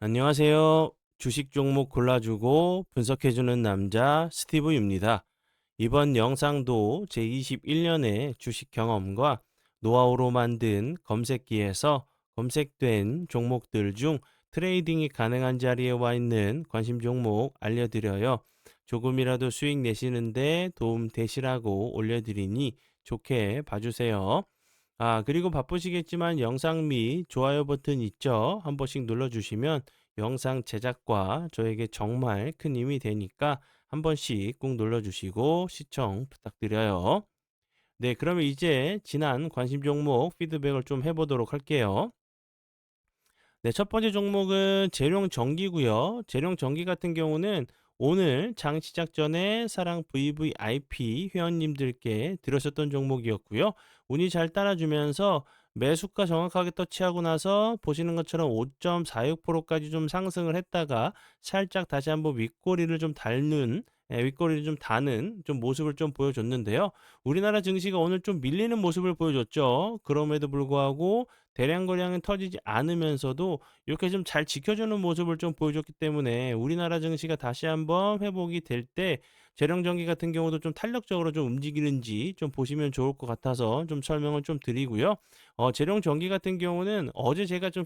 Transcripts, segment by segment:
안녕하세요. 주식 종목 골라주고 분석해주는 남자 스티브입니다. 이번 영상도 제21년의 주식 경험과 노하우로 만든 검색기에서 검색된 종목들 중 트레이딩이 가능한 자리에 와 있는 관심 종목 알려드려요. 조금이라도 수익 내시는데 도움 되시라고 올려드리니 좋게 봐주세요. 그리고 바쁘시겠지만 영상 및 좋아요 버튼 있죠? 한 번씩 눌러주시면 영상 제작과 저에게 정말 큰 힘이 되니까 한 번씩 꼭 눌러주시고 시청 부탁드려요. 네, 그러면 이제 지난 관심 종목 피드백을 좀 해보도록 할게요. 네, 첫 번째 종목은 재룡 전기고요. 재룡 전기 같은 경우는 오늘 장 시작 전에 사랑 VVIP 회원님들께 드렸었던 종목이었고요. 운이 잘 따라주면서 매수가 정확하게 터치하고 나서 보시는 것처럼 5.46%까지 좀 상승을 했다가 살짝 다시 한번 윗꼬리를 좀 닳는 윗꼬리를 좀 다는 좀 모습을 좀 보여줬는데요. 우리나라 증시가 오늘 좀 밀리는 모습을 보여줬죠. 그럼에도 불구하고 대량 거량은 터지지 않으면서도 이렇게 좀 잘 지켜주는 모습을 좀 보여줬기 때문에 우리나라 증시가 다시 한번 회복이 될 때 재령전기 같은 경우도 좀 탄력적으로 좀 움직이는지 좀 보시면 좋을 것 같아서 좀 설명을 좀 드리고요. 재령전기 같은 경우는 어제 제가 좀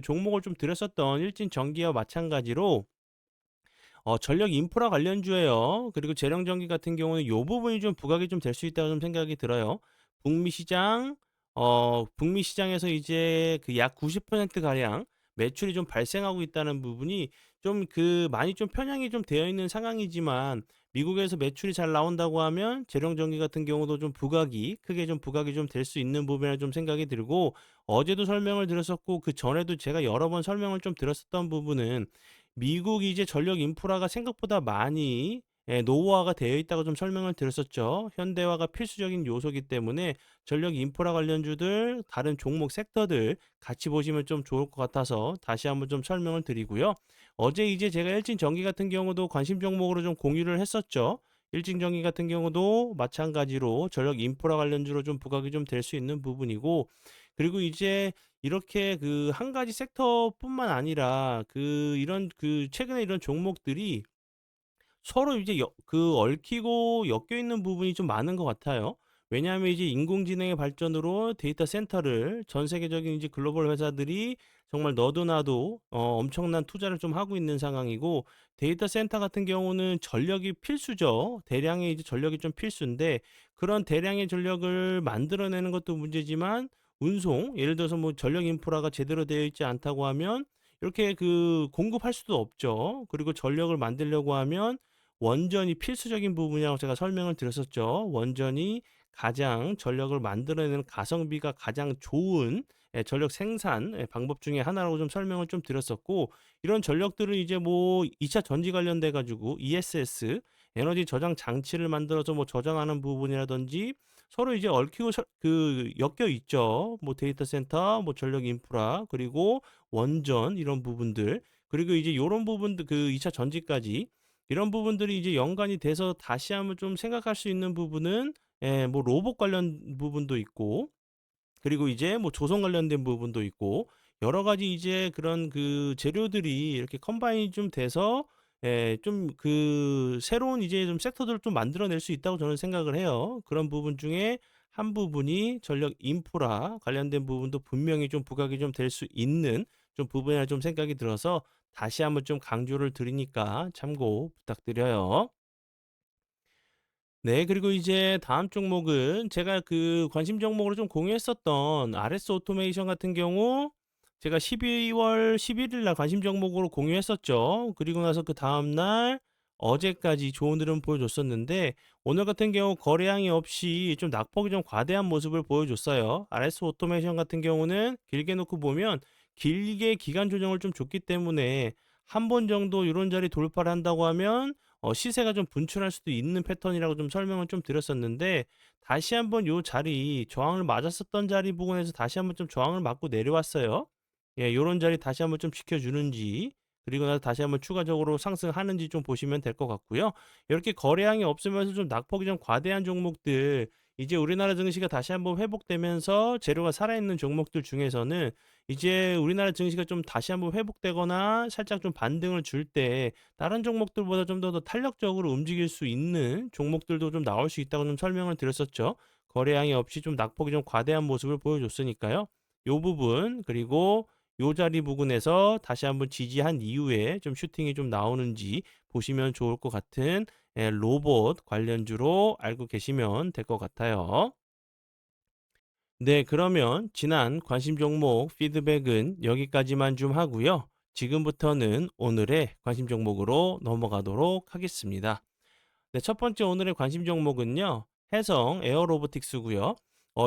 종목을 좀 드렸었던 일진전기와 마찬가지로 전력 인프라 관련주예요. 그리고 재령전기 같은 경우는 요 부분이 좀 부각이 좀 될 수 있다고 좀 생각이 들어요. 북미 시장 북미 시장에서 이제 그 약 90% 가량 매출이 좀 발생하고 있다는 부분이 좀 많이 좀 편향이 좀 되어 있는 상황이지만 미국에서 매출이 잘 나온다고 하면 재령전기 같은 경우도 좀 부각이 크게 좀 부각이 좀 될 수 있는 부분이라 좀 생각이 들고 어제도 설명을 드렸었고 그전에도 제가 여러 번 설명을 좀 드렸었던 부분은 미국이 이제 전력 인프라가 생각보다 많이 노후화가 되어 있다고 좀 설명을 드렸었죠. 현대화가 필수적인 요소이기 때문에 전력 인프라 관련주들, 다른 종목 섹터들 같이 보시면 좀 좋을 것 같아서 다시 한번 좀 설명을 드리고요. 어제 이제 제가 일진전기 같은 경우도 관심 종목으로 좀 공유를 했었죠. 일진전기 같은 경우도 마찬가지로 전력 인프라 관련주로 좀 부각이 좀 될 수 있는 부분이고 그리고 이제 이렇게 한 가지 섹터뿐만 아니라 이런 최근에 이런 종목들이 서로 이제 얽히고 엮여 있는 부분이 좀 많은 것 같아요. 왜냐하면 이제 인공지능의 발전으로 데이터 센터를 전 세계적인 이제 글로벌 회사들이 정말 너도 나도 엄청난 투자를 좀 하고 있는 상황이고 데이터 센터 같은 경우는 전력이 필수죠. 대량의 이제 전력이 좀 필수인데 그런 대량의 전력을 만들어내는 것도 문제지만 운송, 예를 들어서 뭐 전력 인프라가 제대로 되어 있지 않다고 하면 이렇게 공급할 수도 없죠. 그리고 전력을 만들려고 하면 원전이 필수적인 부분이라고 제가 설명을 드렸었죠. 원전이 가장 전력을 만들어내는 가성비가 가장 좋은 전력 생산 방법 중에 하나라고 좀 설명을 좀 드렸었고 이런 전력들을 이제 뭐 2차 전지 관련돼 가지고 ESS 에너지 저장 장치를 만들어서 뭐 저장하는 부분이라든지 서로 이제 얽히고 엮여 있죠. 뭐 데이터 센터, 뭐 전력 인프라, 그리고 원전 이런 부분들. 그리고 이제 요런 부분들 2차 전지까지 이런 부분들이 이제 연관이 돼서 다시 한번 좀 생각할 수 있는 부분은 뭐 로봇 관련 부분도 있고 그리고 이제 뭐 조선 관련된 부분도 있고 여러 가지 이제 그런 재료들이 이렇게 컴바인이 좀 돼서 좀 새로운 이제 좀 섹터들을 좀 만들어낼 수 있다고 저는 생각을 해요. 그런 부분 중에 한 부분이 전력 인프라 관련된 부분도 분명히 좀 부각이 좀 될 수 있는 좀 부분이라 좀 생각이 들어서 다시 한번 좀 강조를 드리니까 참고 부탁드려요. 네, 그리고 이제 다음 종목은 제가 관심 종목으로 좀 공유했었던 RS 오토메이션 같은 경우 제가 12월 11일 날 관심 종목으로 공유했었죠. 그리고 나서 그 다음 날 어제까지 좋은 흐름 보여줬었는데 오늘 같은 경우 거래량이 없이 좀 낙폭이 좀 과대한 모습을 보여줬어요. RS 오토메이션 같은 경우는 길게 놓고 보면 길게 기간 조정을 좀 줬기 때문에 한 번 정도 이런 자리 돌파를 한다고 하면 시세가 좀 분출할 수도 있는 패턴이라고 좀 설명을 좀 드렸었는데 다시 한번 요 자리 저항을 맞았었던 자리 부근에서 다시 한번 좀 저항을 맞고 내려왔어요. 예, 요런 자리 다시 한번 좀 지켜주는지 그리고 나서 다시 한번 추가적으로 상승하는지 좀 보시면 될 것 같고요. 이렇게 거래량이 없으면서 좀 낙폭이 좀 과대한 종목들 이제 우리나라 증시가 다시 한번 회복되면서 재료가 살아있는 종목들 중에서는 이제 우리나라 증시가 좀 다시 한번 회복되거나 살짝 좀 반등을 줄 때 다른 종목들보다 좀 더 탄력적으로 움직일 수 있는 종목들도 좀 나올 수 있다고 좀 설명을 드렸었죠. 거래량이 없이 좀 낙폭이 좀 과대한 모습을 보여줬으니까요. 요 부분 그리고 요 자리 부근에서 다시 한번 지지한 이후에 좀 슈팅이 좀 나오는지 보시면 좋을 것 같은 로봇 관련주로 알고 계시면 될 것 같아요. 네, 그러면 지난 관심 종목 피드백은 여기까지만 좀 하고요. 지금부터는 오늘의 관심 종목으로 넘어가도록 하겠습니다. 네, 첫 번째 오늘의 관심 종목은요. 해성 에어로보틱스고요.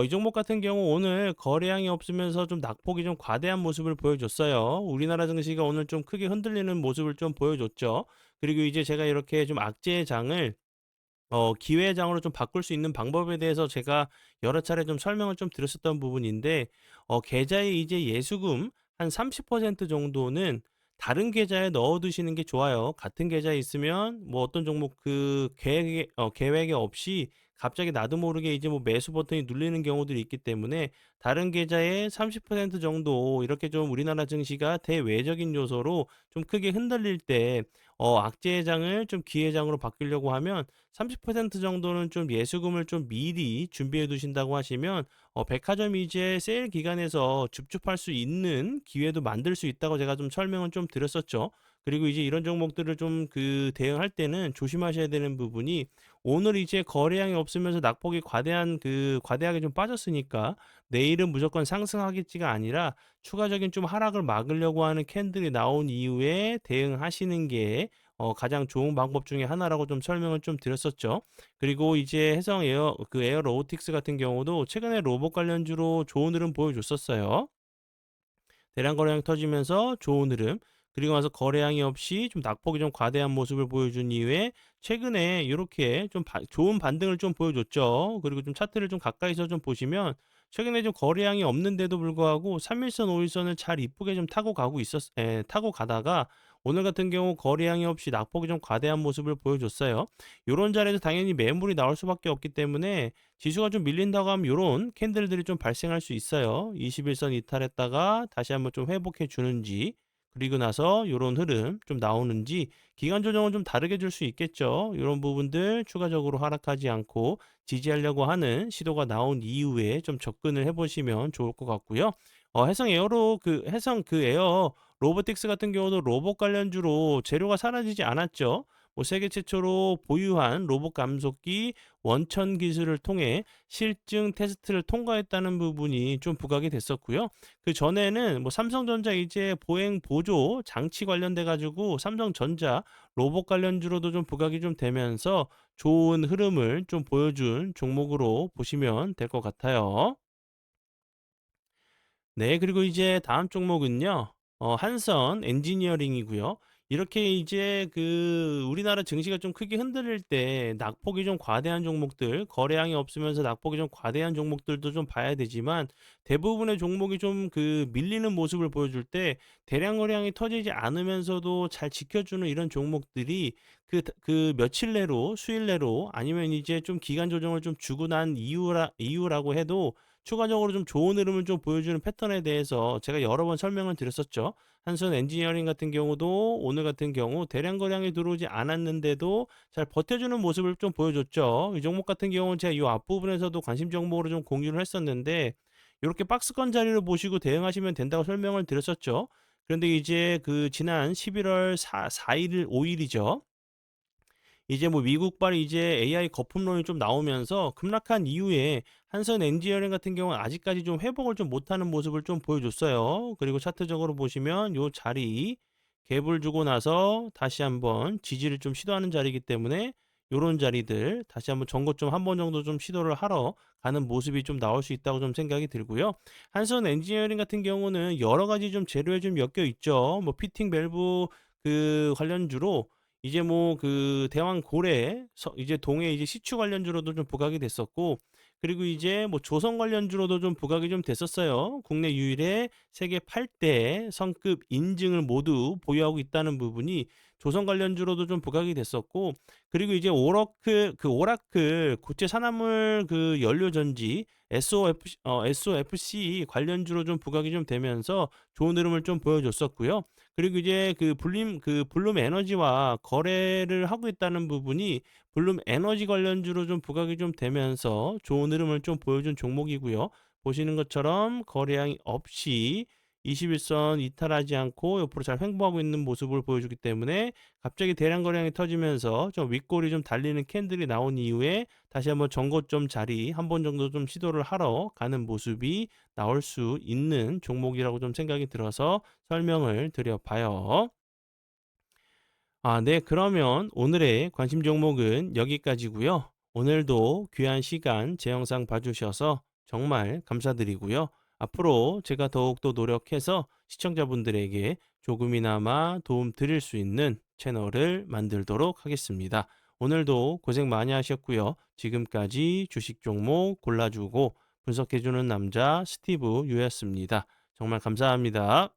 이 종목 같은 경우 오늘 거래량이 없으면서 좀 낙폭이 좀 과대한 모습을 보여줬어요. 우리나라 증시가 오늘 좀 크게 흔들리는 모습을 좀 보여줬죠. 그리고 이제 제가 이렇게 좀 악재의 장을 기회장으로 좀 바꿀 수 있는 방법에 대해서 제가 여러 차례 좀 설명을 좀 드렸었던 부분인데, 계좌에 이제 예수금 한 30% 정도는 다른 계좌에 넣어 두시는 게 좋아요. 같은 계좌에 있으면 뭐 어떤 종목 그 계획에 없이 갑자기 나도 모르게 이제 뭐 매수 버튼이 눌리는 경우들이 있기 때문에 다른 계좌에 30% 정도 이렇게 좀 우리나라 증시가 대외적인 요소로 좀 크게 흔들릴 때 악재장을 좀 기회장으로 바꾸려고 하면 30% 정도는 좀 예수금을 좀 미리 준비해 두신다고 하시면 백화점 이제 세일 기간에서 줍줍할 수 있는 기회도 만들 수 있다고 제가 좀 설명을 좀 드렸었죠. 그리고 이제 이런 종목들을 좀 그 대응할 때는 조심하셔야 되는 부분이 오늘 이제 거래량이 없으면서 낙폭이 과대하게 좀 빠졌으니까 내일은 무조건 상승하겠지가 아니라 추가적인 좀 하락을 막으려고 하는 캔들이 나온 이후에 대응하시는 게 가장 좋은 방법 중에 하나라고 좀 설명을 좀 드렸었죠. 그리고 이제 해성 에어 로보틱스 같은 경우도 최근에 로봇 관련주로 좋은 흐름 보여줬었어요. 대량 거래량이 터지면서 좋은 흐름, 그리고 나서 거래량이 없이 좀 낙폭이 좀 과대한 모습을 보여준 이후에 최근에 이렇게 좀 좋은 반등을 좀 보여줬죠. 그리고 좀 차트를 좀 가까이서 좀 보시면 최근에 좀 거래량이 없는데도 불구하고 3일선, 5일선을 잘 이쁘게 좀 타고 가다가 오늘 같은 경우 거래량이 없이 낙폭이 좀 과대한 모습을 보여줬어요. 요런 자리에서 당연히 매물이 나올 수밖에 없기 때문에 지수가 좀 밀린다고 하면 요런 캔들들이 좀 발생할 수 있어요. 21선 이탈했다가 다시 한번 좀 회복해 주는지, 그리고 나서 요런 흐름 좀 나오는지 기간 조정은 좀 다르게 줄 수 있겠죠. 요런 부분들 추가적으로 하락하지 않고 지지하려고 하는 시도가 나온 이후에 좀 접근을 해 보시면 좋을 것 같고요. 해성 그 에어 로보틱스 같은 경우도 로봇 관련주로 재료가 사라지지 않았죠. 뭐 세계 최초로 보유한 로봇 감속기 원천 기술을 통해 실증 테스트를 통과했다는 부분이 좀 부각이 됐었고요. 그 전에는 뭐 삼성전자 이제 보행 보조 장치 관련돼 가지고 삼성전자 로봇 관련주로도 좀 부각이 좀 되면서 좋은 흐름을 좀 보여준 종목으로 보시면 될 것 같아요. 네, 그리고 이제 다음 종목은요. 한선 엔지니어링이고요. 이렇게 이제 그 우리나라 증시가 좀 크게 흔들릴 때 낙폭이 좀 과대한 종목들, 거래량이 없으면서 낙폭이 좀 과대한 종목들도 좀 봐야 되지만 대부분의 종목이 좀 그 밀리는 모습을 보여줄 때 대량 거래량이 터지지 않으면서도 잘 지켜주는 이런 종목들이 그 며칠 내로, 수일 내로 아니면 이제 좀 기간 조정을 좀 주고 난 이유라고 해도 추가적으로 좀 좋은 흐름을 좀 보여주는 패턴에 대해서 제가 여러 번 설명을 드렸었죠. 한선 엔지니어링 같은 경우도 오늘 같은 경우 대량 거량이 들어오지 않았는데도 잘 버텨주는 모습을 좀 보여줬죠. 이 종목 같은 경우는 제가 이 앞부분에서도 관심 정보로 좀 공유를 했었는데 이렇게 박스권 자리를 보시고 대응하시면 된다고 설명을 드렸었죠. 그런데 이제 그 지난 11월 4일, 5일이죠. 이제 뭐 미국발 이제 AI 거품론이 좀 나오면서 급락한 이후에 한선 엔지니어링 같은 경우는 아직까지 좀 회복을 좀 못하는 모습을 좀 보여줬어요. 그리고 차트적으로 보시면 요 자리 갭을 주고 나서 다시 한번 지지를 좀 시도하는 자리이기 때문에 요런 자리들 다시 한번 전고점 한 번 정도 좀 시도를 하러 가는 모습이 좀 나올 수 있다고 좀 생각이 들고요. 한선 엔지니어링 같은 경우는 여러 가지 좀 재료에 좀 엮여 있죠. 뭐 피팅 밸브 그 관련주로 이제 뭐 그 대왕 고래 이제 동해 이제 시추 관련주로도 좀 부각이 됐었고, 그리고 이제 뭐 조선 관련주로도 좀 부각이 좀 됐었어요. 국내 유일의 세계 8대 성급 인증을 모두 보유하고 있다는 부분이 조선 관련주로도 좀 부각이 됐었고, 그리고 이제 오라클 고체 산화물 그 연료 전지 SOFC 관련주로 좀 부각이 좀 되면서 좋은 흐름을 좀 보여줬었고요. 그리고 이제 블룸 에너지와 거래를 하고 있다는 부분이 블룸 에너지 관련주로 좀 부각이 좀 되면서 좋은 흐름을 좀 보여준 종목이고요. 보시는 것처럼 거래량이 없이 21선 이탈하지 않고 옆으로 잘 횡보하고 있는 모습을 보여주기 때문에 갑자기 대량 거래량이 터지면서 좀 윗골이 좀 달리는 캔들이 나온 이후에 다시 한번 전고점 자리 한 번 정도 좀 시도를 하러 가는 모습이 나올 수 있는 종목이라고 좀 생각이 들어서 설명을 드려봐요. 네. 그러면 오늘의 관심 종목은 여기까지고요. 오늘도 귀한 시간 제 영상 봐주셔서 정말 감사드리고요. 앞으로 제가 더욱더 노력해서 시청자분들에게 조금이나마 도움 드릴 수 있는 채널을 만들도록 하겠습니다. 오늘도 고생 많이 하셨고요. 지금까지 주식 종목 골라주고 분석해주는 남자 스티브 유였습니다. 정말 감사합니다.